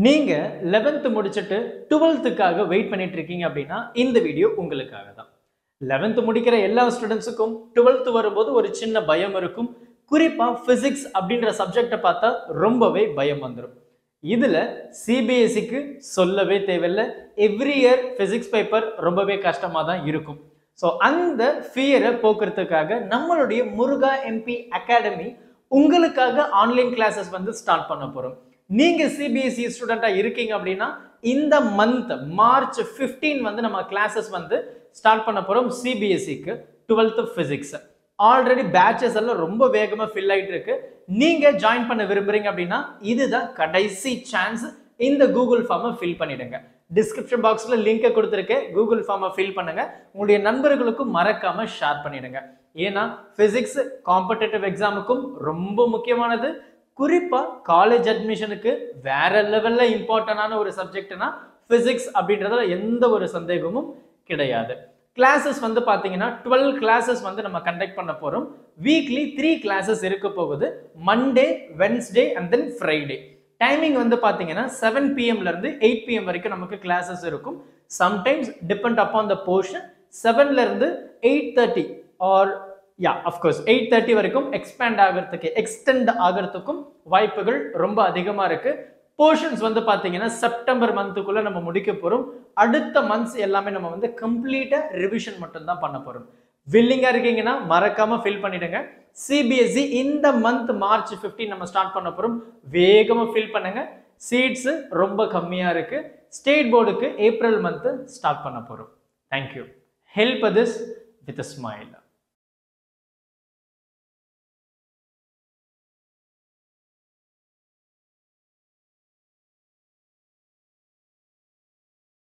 நீங்க 11th முடிச்சிட்டு 12th wait பண்ணிட்டு இருக்கீங்க அப்படின்னா இந்த வீடியோ உங்களுக்காக தான். 11th முடிக்கிற எல்லா ஸ்டூடெண்ட்ஸுக்கும் 12th வரும்போது ஒரு சின்ன பயம் இருக்கும். குறிப்பா பிசிக்ஸ் அப்படின்ற சப்ஜெக்டை பார்த்தா ரொம்பவே பயம் வந்துடும். இதுல சிபிஎஸ்சிக்கு சொல்லவே தேவையில்லை. எவ்ரி இயர் பிசிக்ஸ் பேப்பர் ரொம்பவே கஷ்டமா தான் இருக்கும். ஸோ அந்த ஃபியரை போக்குறதுக்காக நம்மளுடைய முருகா எம்பி அகாடமி உங்களுக்காக ஆன்லைன் கிளாஸஸ் ஸ்டார்ட் பண்ண போறோம். நீங்க சிபிஎஸ்சி ஸ்டூடெண்டா இருக்கீங்க அப்படின்னா இந்த மந்த் மார்ச் 15 நம்ம கிளாஸஸ் ஸ்டார்ட் பண்ண போறோம். சிபிஎஸ்சிக்கு 12th பிசிக்ஸ் ஆல்ரெடி பேட்சஸ் எல்லாம் ரொம்ப வேகமா ஃபில் ஆயிட்டு இருக்கு. நீங்க ஜாயின் பண்ண விரும்புறீங்க அப்படின்னா இதுதான் கடைசி சான்ஸ். இந்த கூகுள் ஃபார்மை ஃபில் பண்ணிடுங்க. டிஸ்கிரிப்ஷன் பாக்ஸ்ல லிங்கை கொடுத்துருக்கேன். கூகுள் ஃபார்மை ஃபில் பண்ணுங்க. உங்களுடைய நண்பர்களுக்கும் மறக்காம ஷேர் பண்ணிடுங்க. ஏன்னா பிசிக்ஸ் காம்படிட்டிவ் எக்ஸாமுக்கும் ரொம்ப முக்கியமானது. குறிப்பா காலேஜ் அட்மிஷனுக்கு வேற லெவல்ல இம்பார்ட்டன்டான ஒரு சப்ஜெக்ட்னா பிசிக்ஸ் அப்படின்றதுல எந்த ஒரு சந்தேகமும் கிடையாது. கிளாஸஸ் பாத்தீங்கன்னா 12 கிளாஸஸ் நம்ம கண்டக்ட் பண்ண போறோம். வீக்லி 3 கிளாஸஸ் இருக்க போகுது. Monday, Wednesday and then Friday. Timing பாத்தீங்கன்னா 7 PM ல இருந்து 8 PM வரைக்கும் நமக்கு கிளாஸஸ் இருக்கும். Sometimes depend upon the portion 7 ல இருந்து 8:30 ஆர் of course 8:30 வரைக்கும் எக்ஸ்டெண்ட் ஆகிறதுக்கும் வாய்ப்புகள் ரொம்ப அதிகமா இருக்கு. போர்ஷன்ஸ் பாத்தீங்கன்னா செப்டம்பர் மந்த்துக்குள்ள நம்ம முடிக்க போறோம். அடுத்த மந்த்ஸ் எல்லாமே நம்ம கம்ப்ளீட்டா ரிவிஷன் மட்டும் தான் பண்ண போறோம். வில்லிங்கா இருக்கீங்கன்னா மறக்காம ஃபில் பண்ணிடுங்க. சிபிஎஸ்சி இந்த மந்த் மார்ச் 15 நம்ம ஸ்டார்ட் பண்ண போறோம். வேகமா ஃபில் பண்ணுங்க. சீட்ஸ் ரொம்ப கம்மியா இருக்கு. ஸ்டேட் போர்டுக்கு ஏப்ரல் மந்த் ஸ்டார்ட் பண்ண போறோம். Thank you. Help this with a smile.